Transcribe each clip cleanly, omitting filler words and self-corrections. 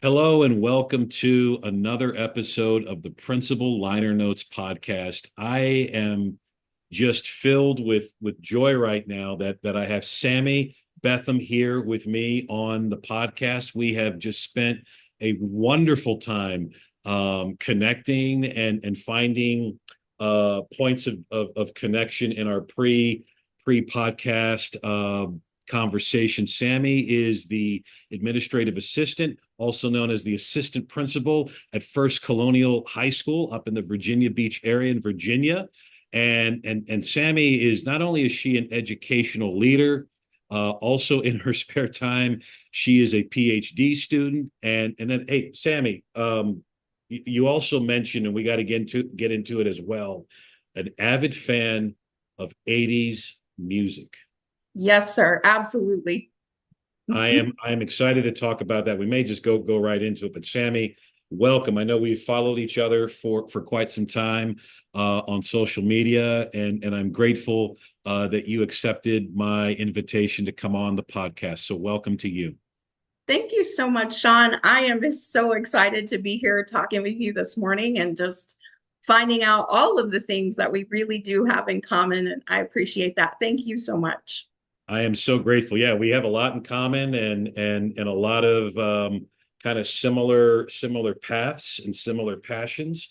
Hello and welcome to another episode of the Principal Liner Notes podcast. I am just filled with joy right now that I have Sammi Betham here with me on the podcast. We have just spent a wonderful time connecting and finding points of connection in our pre podcast conversation. Sammi is the administrative assistant, also known as the assistant principal at First Colonial High School up in the Virginia Beach area in Virginia. And Sammi is not only is she an educational leader, also in her spare time, she is a PhD student. And then, hey, Sammi, you also mentioned, and we got to get into it as well, an avid fan of 80s music. Yes, sir. Absolutely. I am excited to talk about that. We may just go right into it. But Sammi, welcome. I know we've followed each other for quite some time on social media, and I'm grateful that you accepted my invitation to come on the podcast. So welcome to you. Thank you so much, Sean. I am just so excited to be here talking with you this morning and just finding out all of the things that we really do have in common. And I appreciate that. Thank you so much. I am so grateful. Yeah, we have a lot in common and a lot of kind of similar paths and similar passions.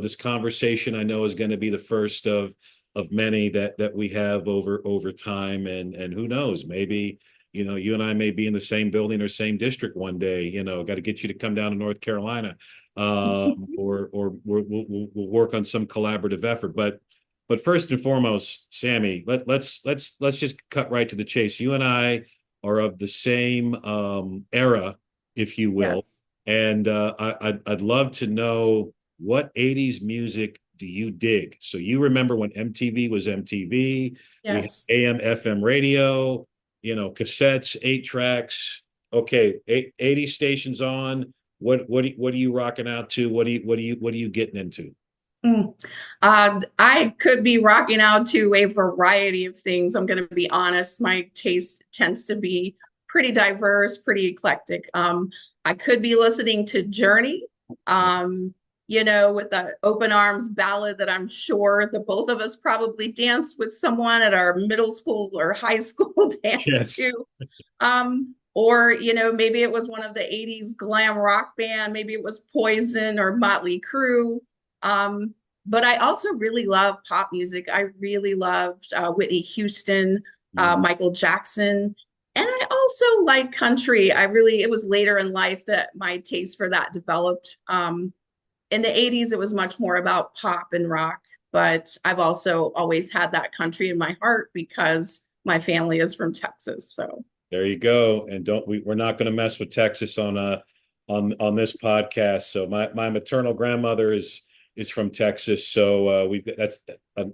This conversation I know is going to be the first of many that we have over time. And who knows, maybe you and I may be in the same building or same district one day. Got to get you to come down to North Carolina, or we'll work on some collaborative effort. But first and foremost, Sammi, let's just cut right to the chase. You and I are of the same era, if you will, Yes. and I'd love to know what 80s music do you dig? So you remember when MTV was MTV, we had Yes. AM, FM radio, cassettes, 8 tracks. Okay, 80 stations on. What are you rocking out to? What are you getting into? Mm. I could be rocking out to a variety of things. I'm going to be honest. My taste tends to be pretty diverse, pretty eclectic. I could be listening to Journey, with the Open Arms ballad that I'm sure the both of us probably danced with someone at our middle school or high school dance Yes. to. Or, maybe it was one of the 80s glam rock band. Maybe it was Poison or Motley Crue. But I also really love pop music. I really loved Whitney Houston, Mm. Michael Jackson. And I also like country. It was later in life that my taste for that developed. In the 80s, it was much more about pop and rock. But I've also always had that country in my heart because my family is from Texas. So, There you go. And we're not going to mess with Texas on this podcast. So my maternal grandmother is from Texas. So that's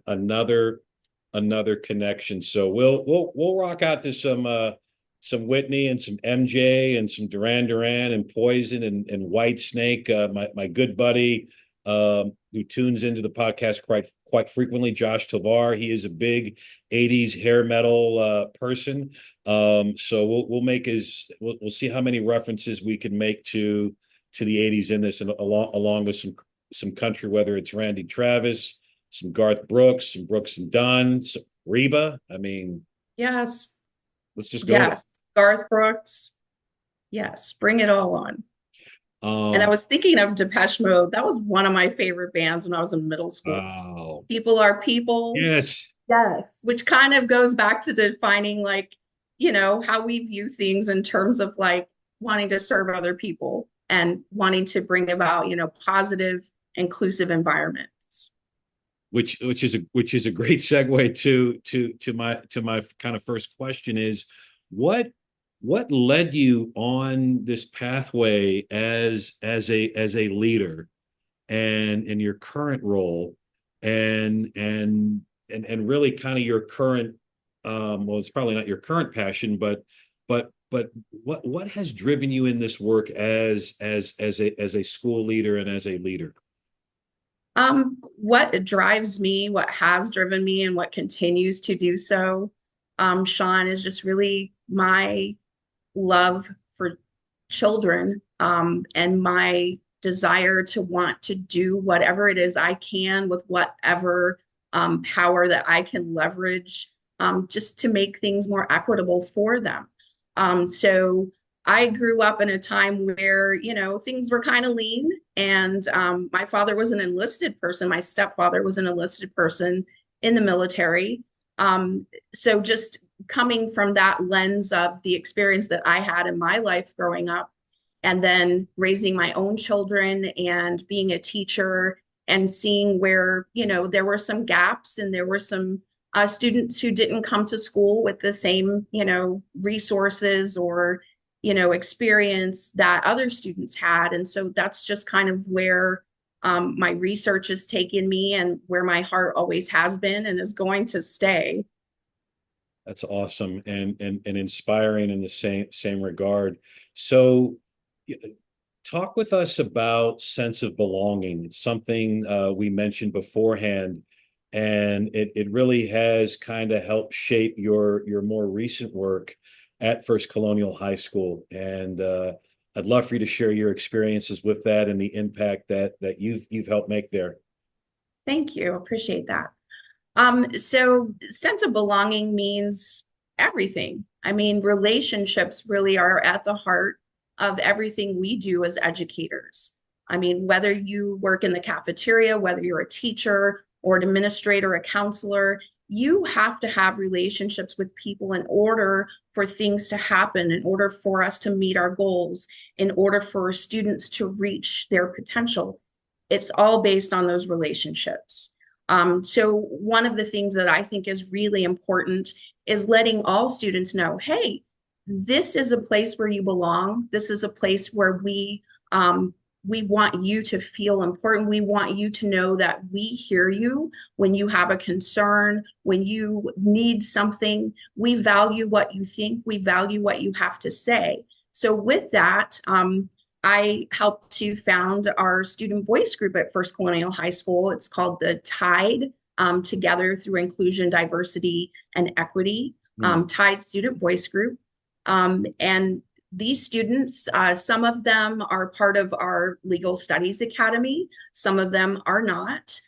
another connection. So we'll rock out to some Whitney and some MJ and some Duran Duran and Poison and White Snake. My good buddy who tunes into the podcast quite frequently, Josh Tovar. He is a big 80s hair metal person. So we'll see how many references we can make to the 80s in this, and along with some country, whether it's Randy Travis, some Garth Brooks, some Brooks and Dunn, some Reba. I mean, yes, let's just go there. yes, Garth Brooks. Yes, bring it all on. And I Um, was thinking of Depeche Mode. That was one of my favorite bands when I was in middle school. oh, People are people. yes. Yes. Which kind of goes back to defining, like, how we view things in terms of like wanting to serve other people and wanting to bring about, positive, inclusive environments. Which is a great segue to my kind of first question is what what led you on this pathway as a leader and in your current role and really kind of your current well, it's probably not your current passion, but what has driven you in this work as a school leader and as a leader? What drives me, what has driven me, and what continues to do so, Sean, is just really my love for children, and my desire to want to do whatever it is I can with whatever power that I can leverage, just to make things more equitable for them. So I grew up in a time where, things were kind of lean, and my father was an enlisted person. My stepfather was an enlisted person in the military. So just coming from that lens of the experience that I had in my life growing up, and then raising my own children and being a teacher and seeing where, there were some gaps, and there were some students who didn't come to school with the same, resources or, experience that other students had. And so that's just kind of where my research has taken me, and where my heart always has been and is going to stay. That's awesome and inspiring in the same regard. So, y- talk with us about sense of belonging. It's something we mentioned beforehand, and it really has kind of helped shape your more recent work at First Colonial High School. And I'd love for you to share your experiences with that and the impact that you've helped make there. Thank you. Appreciate that. So sense of belonging means everything. I mean, relationships really are at the heart of everything we do as educators. I mean, whether you work in the cafeteria, whether you're a teacher or an administrator, a counselor, you have to have relationships with people in order for things to happen, in order for us to meet our goals, in order for students to reach their potential. It's all based on those relationships. So one of the things that I think is really important is letting all students know, hey, this is a place where you belong. This is a place where we want you to feel important. We want you to know that we hear you when you have a concern, when you need something. We value what you think. We value what you have to say. So with that, I helped to found our student voice group at First Colonial High School. It's called the TIDE, Together Through Inclusion, Diversity, and Equity, Hmm. TIDE Student Voice Group. And these students, some of them are part of our Legal Studies Academy, some of them are not.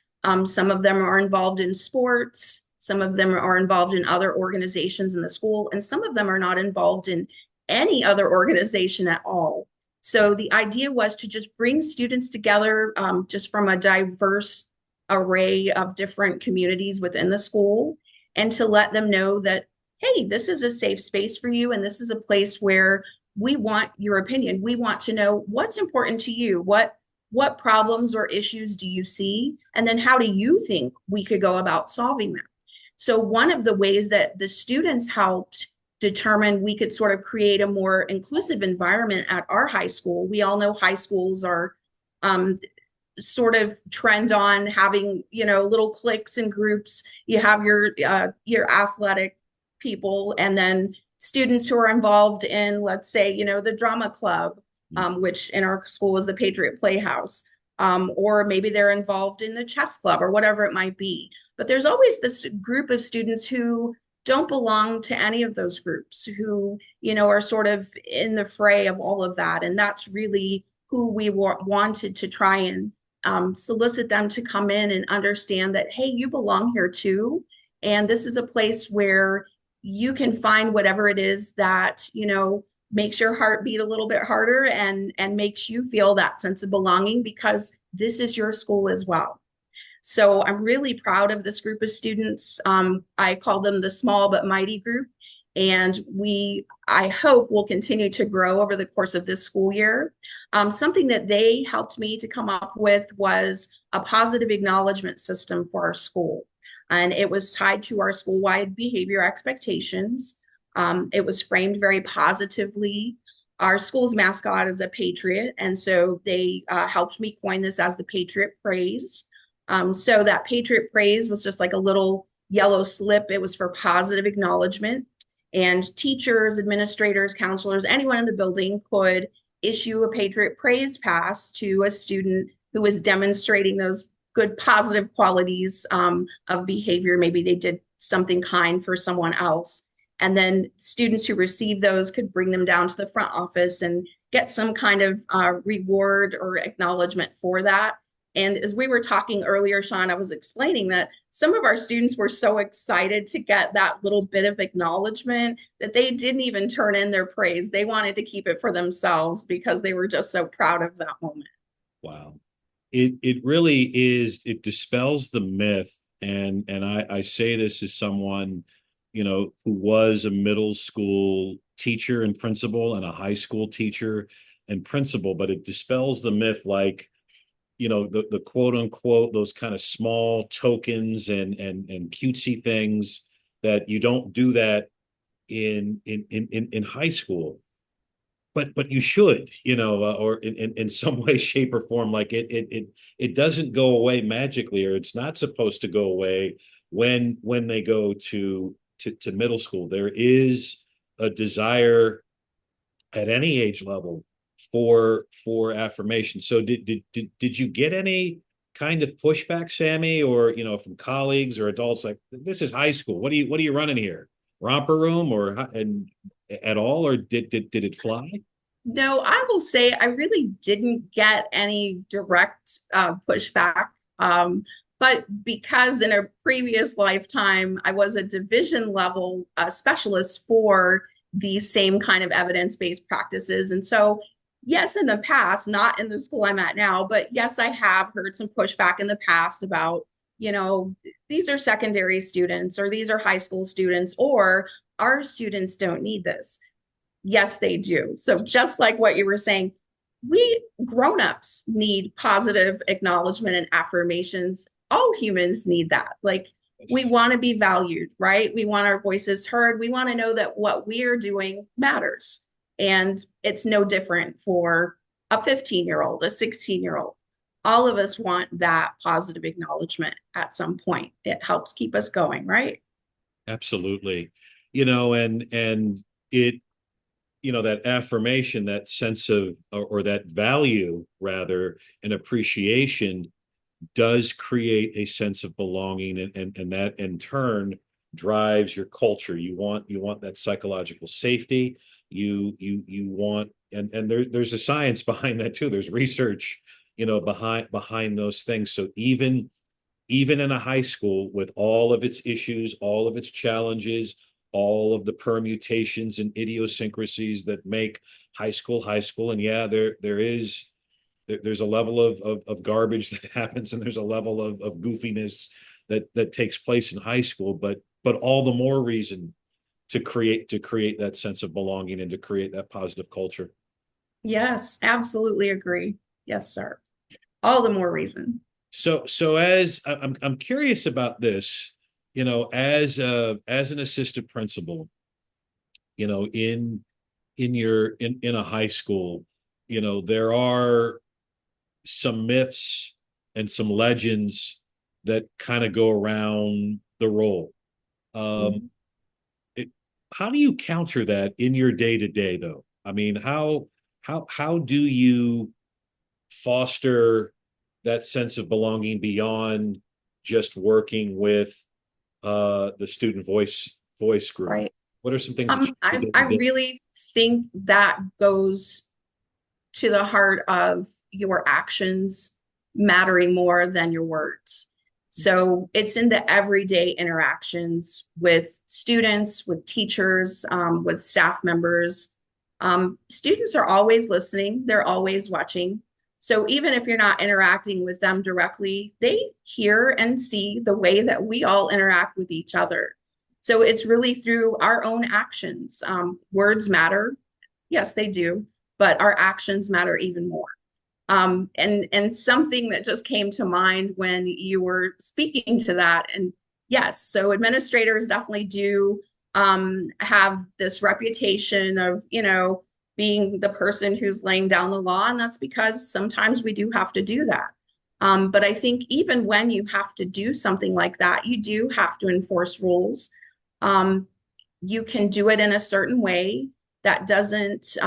Some of them are involved in sports, some of them are involved in other organizations in the school, and some of them are not involved in any other organization at all. So the idea was to just bring students together, just from a diverse array of different communities within the school, and to let them know that, hey, this is a safe space for you, and this is a place where we want your opinion. We want to know what's important to you. What problems or issues do you see? And then how do you think we could go about solving them? So one of the ways that the students helped determine we could sort of create a more inclusive environment at our high school. We all know high schools are um, sort of trend on having, little cliques and groups. You have your athletic people, and then students who are involved in, let's say, the drama club, which in our school is the Patriot Playhouse, or maybe they're involved in the chess club or whatever it might be. But there's always this group of students who don't belong to any of those groups, who, are sort of in the fray of all of that. And that's really who we wanted to try and solicit them to come in and understand that, hey, you belong here too. And this is a place where you can find whatever it is that, makes your heart beat a little bit harder, and makes you feel that sense of belonging, because this is your school as well. So I'm really proud of this group of students. I call them the small but mighty group. And I hope, will continue to grow over the course of this school year. Something that they helped me to come up with was a positive acknowledgement system for our school. And it was tied to our school-wide behavior expectations. It was framed very positively. Our school's mascot is a patriot. And so they helped me coin this as the Patriot Praise. So that Patriot Praise was just like a little yellow slip. It was for positive acknowledgement. And teachers, administrators, counselors, anyone in the building could issue a Patriot Praise Pass to a student who was demonstrating those good positive qualities of behavior. Maybe they did something kind for someone else. And then students who receive those could bring them down to the front office and get some kind of reward or acknowledgement for that. And as we were talking earlier, Sean, I was explaining that some of our students were so excited to get that little bit of acknowledgement that they didn't even turn in their praise. They wanted to keep it for themselves because they were just so proud of that moment. Wow. It really is, it dispels the myth. And I say this as someone, who was a middle school teacher and principal and a high school teacher and principal, but it dispels the myth, like, the quote unquote, those kind of small tokens and cutesy things, that you don't do that in high school. But you should, or in some way, shape, or form. Like it doesn't go away magically, or it's not supposed to go away when they go to middle school. There is a desire at any age level for affirmation. So did you get any kind of pushback, Sammy, or from colleagues or adults, like, this is high school? What are you running here? Romper room, or and at all, or did it fly? No, I will say I really didn't get any direct pushback. But because in a previous lifetime, I was a division level specialist for these same kind of evidence-based practices. And so, yes, in the past, not in the school I'm at now, but yes, I have heard some pushback in the past about, these are secondary students or these are high school students, or our students don't need this. Yes, they do. So just like what you were saying, we grown-ups need positive acknowledgement and affirmations. All humans need that. Like, we want to be valued, right? We want our voices heard. We want to know that what we are doing matters. And it's no different for a 15-year-old, a 16-year-old. All of us want that positive acknowledgement at some point. It helps keep us going, right? Absolutely. And it, that affirmation, that sense of, or that value rather, and appreciation, does create a sense of belonging, and that in turn drives your culture. You want that psychological safety. You want, and there's a science behind that too. There's research, behind those things. So even in a high school, with all of its issues, all of its challenges, all of the permutations and idiosyncrasies that make high school. And yeah, there's a level of garbage that happens, and there's a level of goofiness that takes place in high school, but all the more reason to create that sense of belonging and to create that positive culture. Yes, absolutely agree. Yes, sir. All the more reason. So as I'm curious about this, as an assistant principal, in a high school, there are some myths and some legends that kind of go around the role. Um, Mhm. it, how do you counter that in your day to day, though? I mean, how do you foster that sense of belonging beyond just working with the student voice group? Right. What are some things that you I do I day to day? really think that goes to the heart of your actions mattering more than your words. So it's in the everyday interactions with students, with teachers, with staff members. Students are always listening, they're always watching. So even if you're not interacting with them directly, they hear and see the way that we all interact with each other. So it's really through our own actions. Words matter. Yes, they do, but our actions matter even more. And something that just came to mind when you were speaking to that, and yes, so administrators definitely do have this reputation of, being the person who's laying down the law, and that's because sometimes we do have to do that. But I think even when you have to do something like that, you do have to enforce rules. Um, you can do it in a certain way that doesn't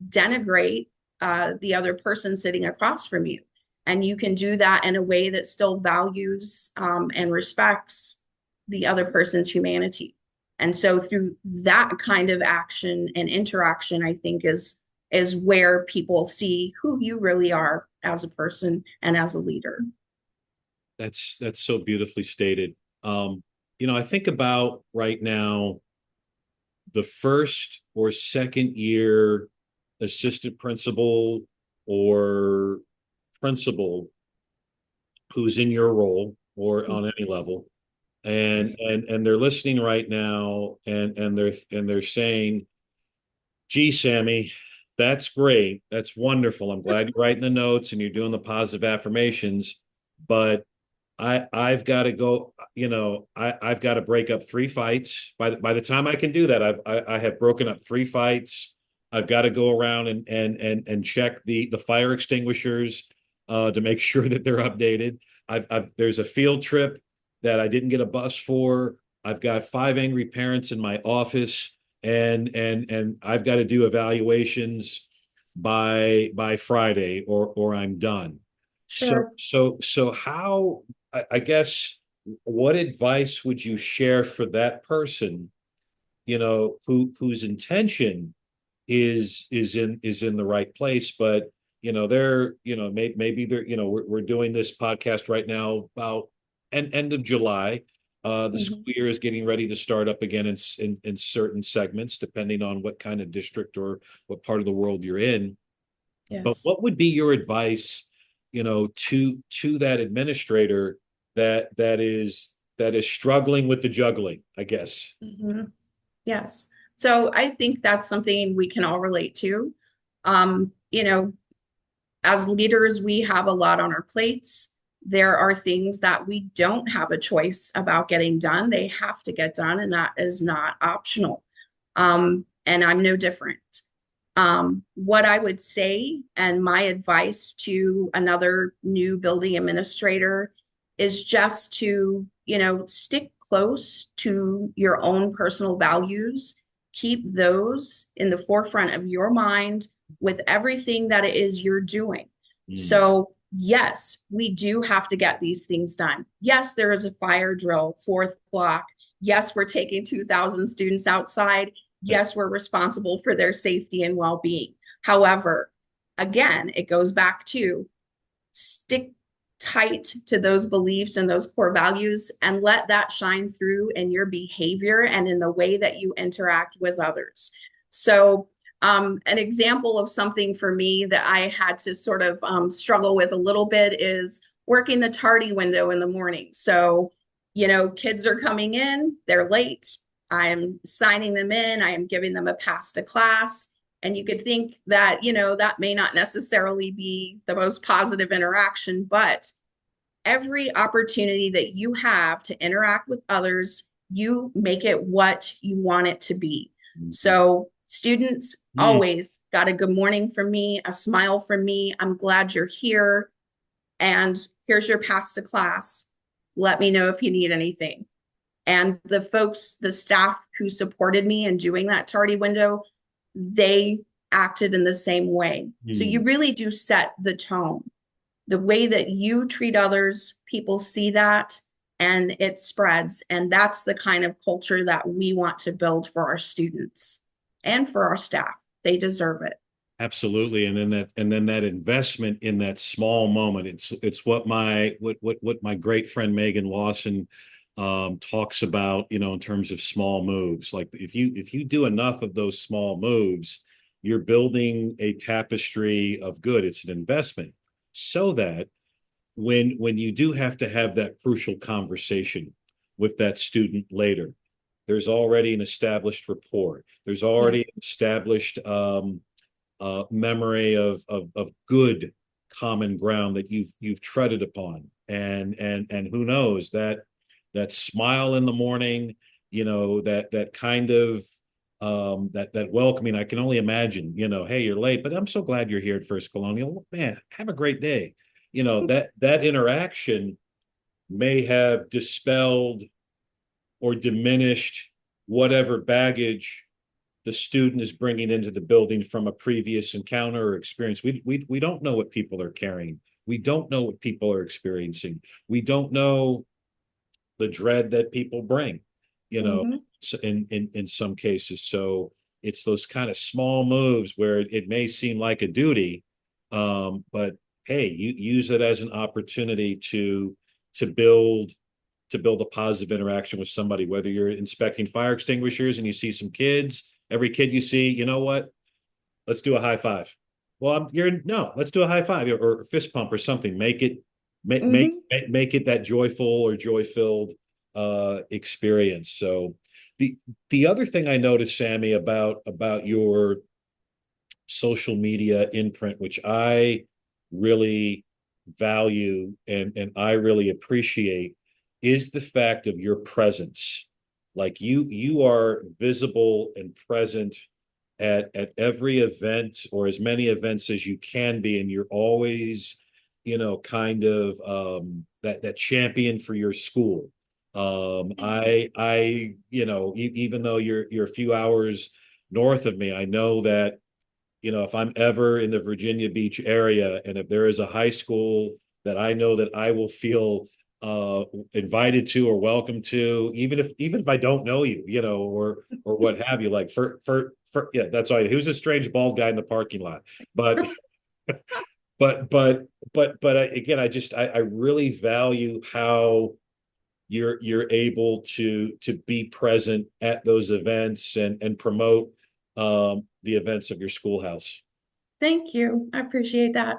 denigrate the other person sitting across from you. And you can do that in a way that still values and respects the other person's humanity. And so through that kind of action and interaction, I think is where people see who you really are as a person and as a leader. That's so beautifully stated. I think about right now the first or second year assistant principal or principal who's in your role or on any level, and they're listening right now, and they're saying, gee, Sammi, that's great, that's wonderful, I'm glad you're writing the notes and you're doing the positive affirmations, but I've got to go, I've got to break up three fights. By the time I can do that, I have broken up three fights. I've got to go around and check the fire extinguishers to make sure that they're updated. There's a field trip that I didn't get a bus for. I've got five angry parents in my office, and I've got to do evaluations by Friday, or I'm done. So Sure. so so how I guess what advice would you share for that person, whose intention is in the right place, but they're maybe they're we're doing this podcast right now about end of July. The school Mhm. year is getting ready to start up again in certain segments, depending on what kind of district or what part of the world you're in. But Yes. what would be your advice, to that administrator that is struggling with the juggling, I guess? Mhm. Yes. So I think that's something we can all relate to. Um, you know, as leaders, we have a lot on our plates. There are things that we don't have a choice about getting done. They have to get done, and that is not optional. And I'm no different. What I would say, and my advice to another new building administrator, is just to, stick close to your own personal values. Keep those in the forefront of your mind with everything that it is you're doing. Mm. So, yes, we do have to get these things done. Yes, there is a fire drill, fourth block. Yes, we're taking 2,000 students outside. Yes, we're responsible for their safety and well being. However, again, it goes back to stick tight to those beliefs and those core values and let that shine through in your behavior and in the way that you interact with others. So, an example of something for me that I had to sort of struggle with a little bit is working the tardy window in the morning. So, kids are coming in, they're late. I am signing them in, I am giving them a pass to class. And you could think that, that may not necessarily be the most positive interaction, but every opportunity that you have to interact with others, you make it what you want it to be. Mhm. So, students Mm. always got a good morning from me, a smile from me. I'm glad you're here. And here's your pass to class. Let me know if you need anything. And the folks, the staff who supported me in doing that tardy window, they acted in the same way. So you Mm. really do set the tone. The way that you treat others, people see that and it spreads. And that's the kind of culture that we want to build for our students and for our staff. They deserve it. Absolutely. And then that investment in that small moment. It's what my great friend Megan Lawson talks about, in terms of small moves. Like if you do enough of those small moves, you're building a tapestry of good. It's an investment so that when you do have to have that crucial conversation with that student later, there's already an established rapport. There's Yeah. already an established memory of good common ground that you've treaded upon, and who knows, that smile in the morning, that kind of that welcoming. I can only imagine, hey, you're late, but I'm so glad you're here at First Colonial. Man, have a great day. That interaction may have dispelled or diminished whatever baggage the student is bringing into the building from a previous encounter or experience. We don't know what people are carrying. We don't know what people are experiencing. We don't know the dread that people bring. you know, Hmm. in some cases. So it's those kind of small moves where it may seem like a duty, but hey, you use it as an opportunity to build to build a positive interaction with somebody, whether you're inspecting fire extinguishers and you see some kids, every kid you see, you know what? Let's do a high five. Well, you're no, let's do a high five or fist pump or something. Hmm. Make it that joyful or joy filled experience. So the the other thing I noticed, Sammy, about your social media imprint, which I really value and I really appreciate, is the fact of your presence. Like you are visible and present at every event or as many events as you can be, and you're always, kind of that champion for your school. Thank you. Even though you're a few hours north of me, I know that if I'm ever in the Virginia Beach area and if there is a high school that I know that I will feel invited to or welcome to, even if I don't know you, or what have you, like yeah, that's all. Who's a strange bald guy in the parking lot? But again, I really value how you're able to be present at those events and promote the events of your schoolhouse. Thank you. I appreciate that.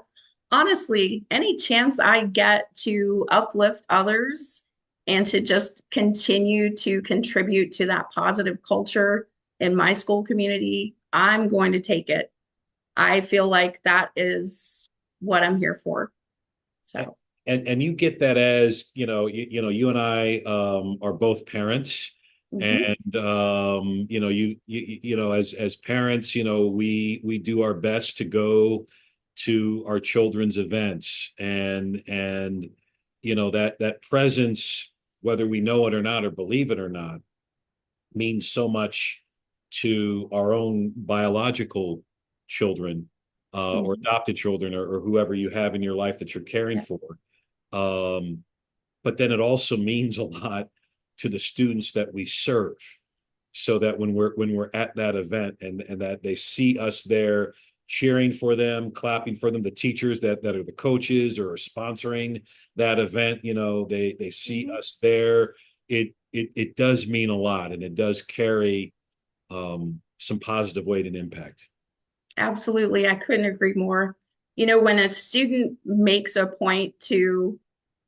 Honestly, any chance I get to uplift others and to just continue to contribute to that positive culture in my school community, I'm going to take it. I feel like that is what I'm here for. So, And you get that as you and I are both parents, mhm, and as parents, we do our best to go to our children's events, and that presence, whether we know it or not or believe it or not, means so much to our own biological children, or mhm, adopted children, or whoever you have in your life that you're caring for. yes. um, but then it also means a lot to the students that we serve, so that when we're at that event and that they see us there cheering for them, clapping for them, the teachers that are the coaches or are sponsoring that event, they see Mhm. us there. It does mean a lot, and it does carry some positive weight and impact. Absolutely. I couldn't agree more. When a student makes a point to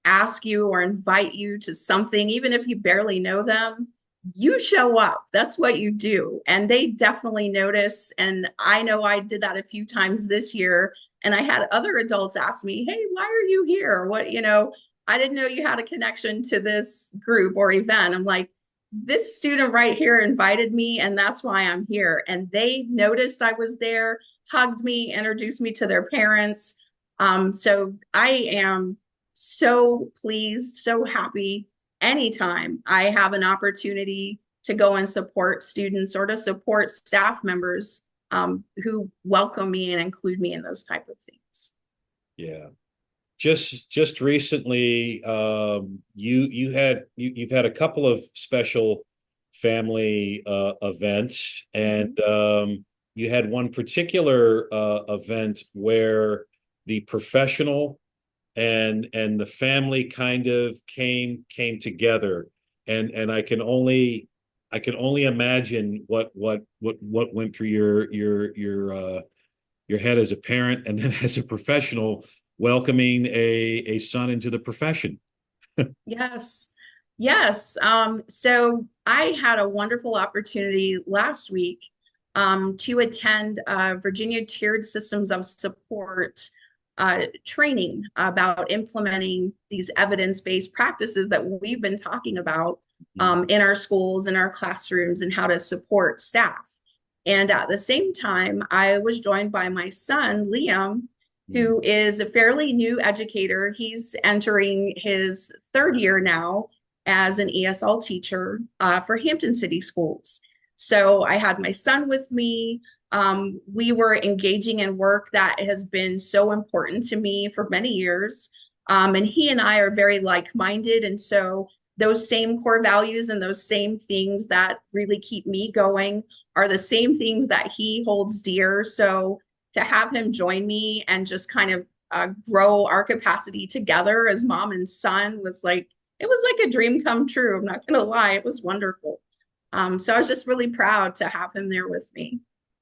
ask you or invite you to something, even if you barely know them, you show up. That's what you do. And they definitely notice. And I know I did that a few times this year. And I had other adults ask me, hey, why are you here? I didn't know you had a connection to this group or event. I'm like, this student right here invited me, and that's why I'm here. And they noticed I was there, hugged me, introduced me to their parents. So I am so pleased, so happy anytime I have an opportunity to go and support students or to support staff members who welcome me and include me in those type of things. Yeah. Just recently, you've had a couple of special family events, and Mhm. you had one particular event where the professional and the family kind of came together, and I can only imagine what went through your head as a parent and then as a professional welcoming a son into the profession. Yes. Yes. So I had a wonderful opportunity last week to attend Virginia Tiered Systems of Support training about implementing these evidence-based practices that we've been talking about in our schools, in our classrooms, and how to support staff. And at the same time, I was joined by my son, Liam, Mhm. who is a fairly new educator. He's entering his third year now as an ESL teacher for Hampton City Schools. So I had my son with me. We were engaging in work that has been so important to me for many years. And he and I are very like minded. And so those same core values and those same things that really keep me going are the same things that he holds dear. So to have him join me and just kind of grow our capacity together as mom and son was like, it was like a dream come true. I'm not going to lie. It was wonderful. So I was just really proud to have him there with me.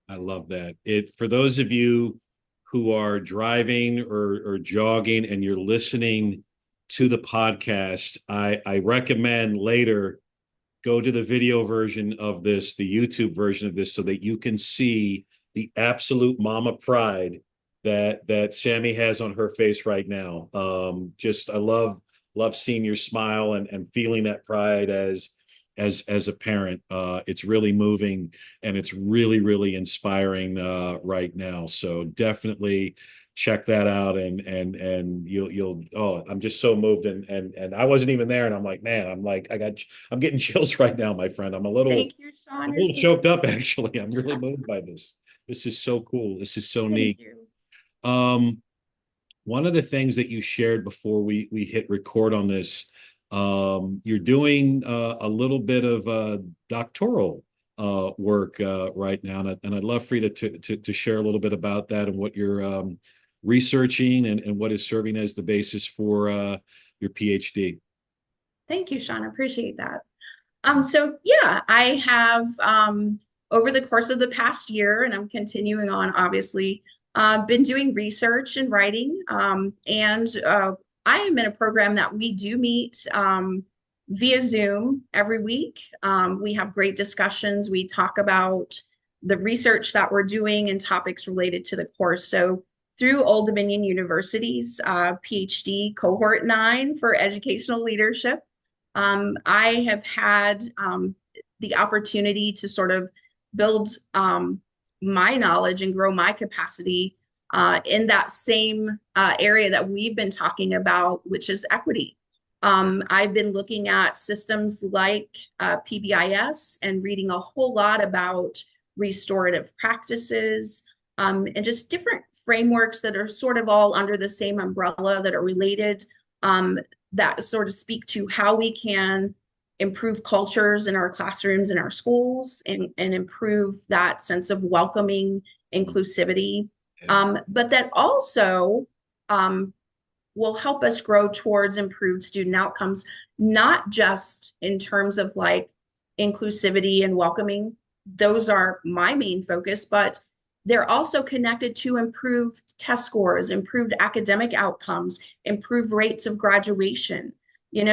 I love that. It for those of you who are driving or jogging and you're listening to the podcast, I recommend later go to the video version of this, the YouTube version of this, so that you can see the absolute mama pride that Sammi has on her face right now. Just I love seeing your smile and feeling that pride as a parent. It's really moving and it's really inspiring right now. So definitely check that out and you'll oh, I'm just so moved and I wasn't even there and I'm like, man, I'm getting chills right now, my friend. Thank you, Sean. I'm a You're little so choked sweet. up actually. I'm really moved by this. This is so cool. This is so Thank neat. you. Um, one of the things that you shared before we hit record on this, you're doing a little bit of doctoral work right now, and I'd love for you to share a little bit about that and what you're researching and what is serving as the basis for your PhD. Thank you, Sean. I appreciate that. So yeah, I have over the course of the past year, and I'm continuing on, obviously, been doing research and writing. And I am in a program that we do meet via Zoom every week. We have great discussions. We talk about the research that we're doing and topics related to the course. So through Old Dominion University's PhD cohort 9 for educational leadership. I have had the opportunity to sort of build my knowledge and grow my capacity in that same area that we've been talking about, which is equity. I've been looking at systems like PBIS and reading a whole lot about restorative practices and just different frameworks that are sort of all under the same umbrella that are related that sort of speak to how we can improve cultures in our classrooms and our schools and improve that sense of welcoming inclusivity. Yeah. But that also um, will help us grow towards improved student outcomes, not just in terms of like inclusivity and welcoming. Those are my main focus, but they're also connected to improved test scores, improved academic outcomes, improved rates of graduation.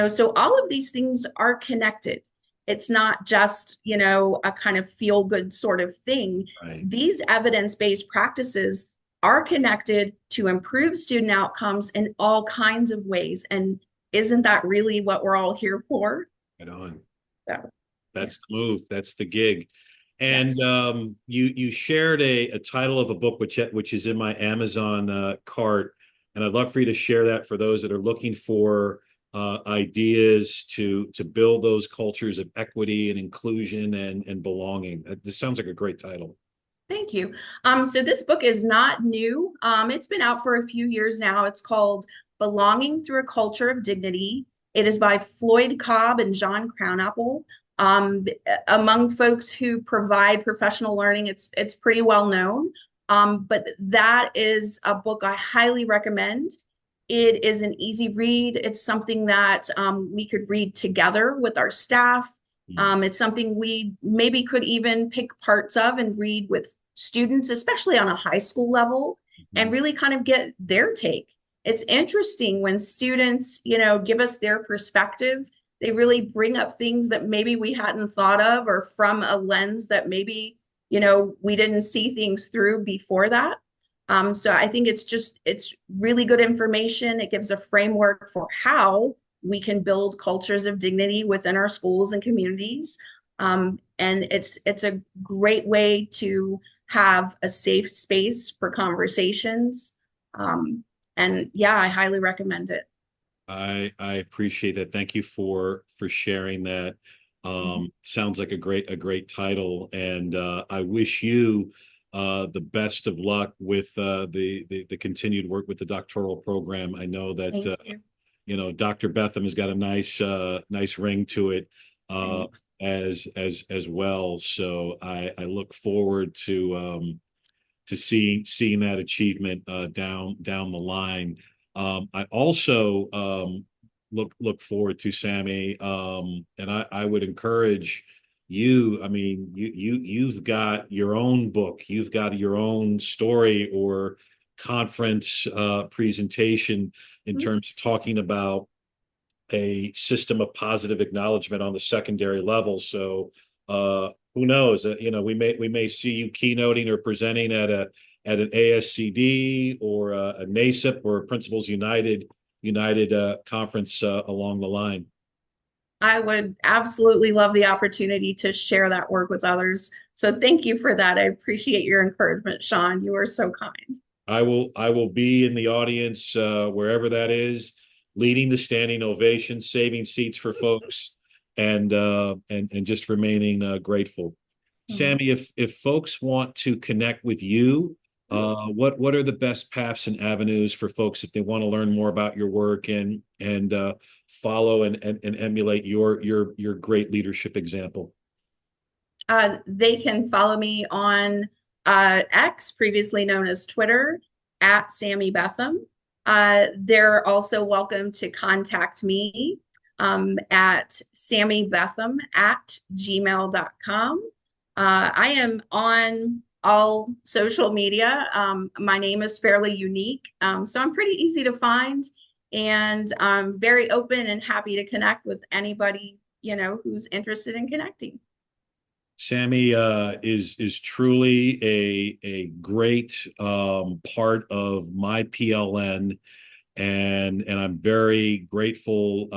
So all of these things are connected. It's not just, a kind of feel good sort of thing. Right. These evidence-based practices are connected to improve student outcomes in all kinds of ways. And isn't that really what we're all here for? Right on. So, yeah. That's the move. That's the gig. And Yes. you shared a title of a book which is in my Amazon cart, and I'd love for you to share that for those that are looking for ideas to build those cultures of equity and inclusion and belonging. This sounds like a great title. Thank you. So this book is not new. It's been out for a few years now. It's called Belonging Through a Culture of Dignity. It is by Floyd Cobb and John Crownapple. Among folks who provide professional learning, it's pretty well known. But that is a book I highly recommend. It is an easy read. It's something that we could read together with our staff. Mm. It's something we maybe could even pick parts of and read with students, especially on a high school level, and Mhm. really kind of get their take. It's interesting when students, give us their perspective. They really bring up things that maybe we hadn't thought of or from a lens that maybe, we didn't see things through before that. So I think it's really good information. It gives a framework for how we can build cultures of dignity within our schools and communities. And it's a great way to have a safe space for conversations. And yeah, I highly recommend it. I appreciate that. Thank you for sharing that. Mhm. Sounds like a great title, and I wish you the best of luck with the continued work with the doctoral program. I know that Thank you. Dr. Betham has got a nice ring to it, Thanks. as well. So I look forward to seeing that achievement down the line. I also look forward to, Sammi, and I would encourage you. I mean, you've got your own book, you've got your own story or conference presentation in terms of talking about a system of positive acknowledgement on the secondary level. So who knows? We may see you keynoting or presenting at an ASCD or a NASIP or a Principals United conference along the line. I would absolutely love the opportunity to share that work with others. So thank you for that. I appreciate your encouragement, Sean. You are so kind. I will be in the audience wherever that is, leading the standing ovation, saving seats for folks, and just remaining grateful. Sammi, if folks want to connect with you, what are the best paths and avenues for folks if they want to learn more about your work and follow and emulate your great leadership example? They can follow me on X, previously known as Twitter, at Sammi Betham. They're also welcome to contact me at sammybetham at gmail.com. I am on all social media. My name is fairly unique, so I'm pretty easy to find, and I'm very open and happy to connect with anybody, who's interested in connecting. Sammi is truly a great part of my PLN, and I'm very grateful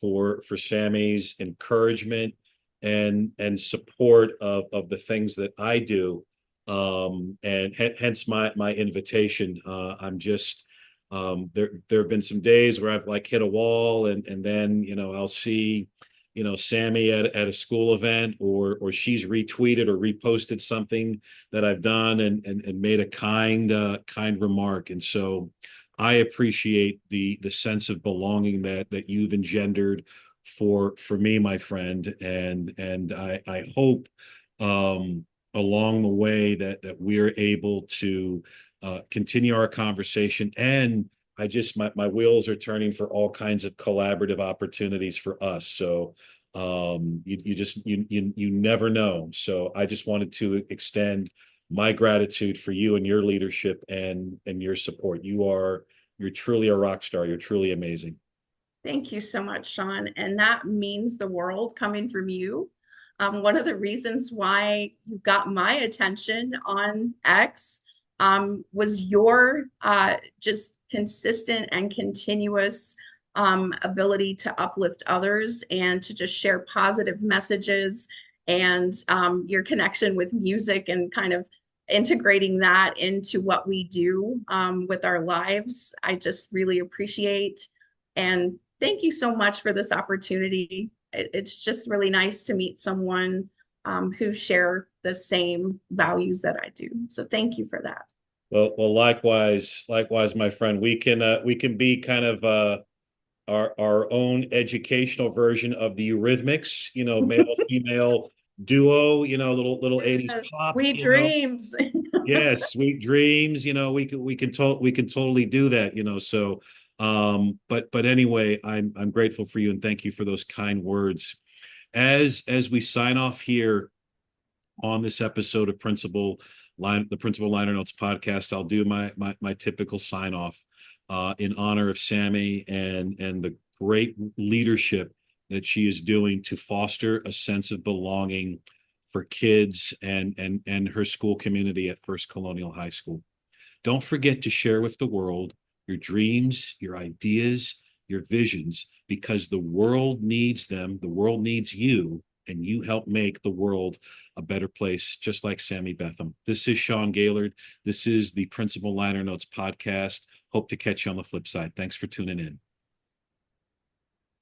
for Sammi's encouragement and support of the things that I do, and hence my invitation. I'm just there have been some days where I've like hit a wall, and then I'll see Sammi at a school event, or she's retweeted or reposted something that I've done and made a kind remark. And so I appreciate the sense of belonging that you've engendered for me, my friend, and I hope along the way that we're able to continue our conversation. And my wheels are turning for all kinds of collaborative opportunities for us. So you never know. So I just wanted to extend my gratitude for you and your leadership and your support. You're truly a rock star. You're truly amazing. Thank you so much, Sean. And that means the world coming from you. One of the reasons why you got my attention on X was your just consistent and continuous ability to uplift others and to just share positive messages, and your connection with music and kind of integrating that into what we do with our lives. I just really appreciate and thank you so much for this opportunity. It's just really nice to meet someone who share the same values that I do. So thank you for that. Well, likewise, my friend. We can be kind of our own educational version of the Eurythmics, male female duo, little 80s Yes, pop, sweet dreams. yeah, sweet dreams, we can totally do that, so but anyway, I'm grateful for you and thank you for those kind words. As we sign off here on this episode of the Principal Liner Notes podcast, I'll do my typical sign off in honor of Sammi and the great leadership that she is doing to foster a sense of belonging for kids and her school community at First Colonial High School. Don't forget to share with the world your dreams, your ideas, your visions, because the world needs them. The world needs you, and you help make the world a better place, just like Sammi Betham. This is Sean Gaylord. This is the Principal Liner Notes podcast. Hope to catch you on the flip side. Thanks for tuning in.